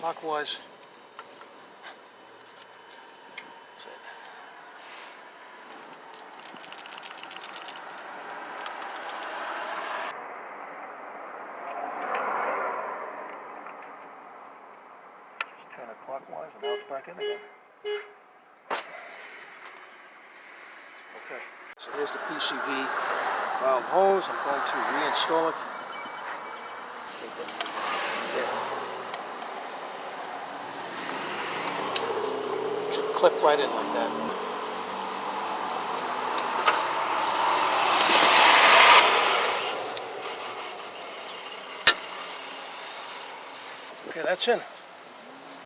clockwise. That's it. Just turn it clockwise and now it's back in again. Okay, so here's the PCV valve hose. I'm going to reinstall it. Should clip right in like that. Okay, that's in.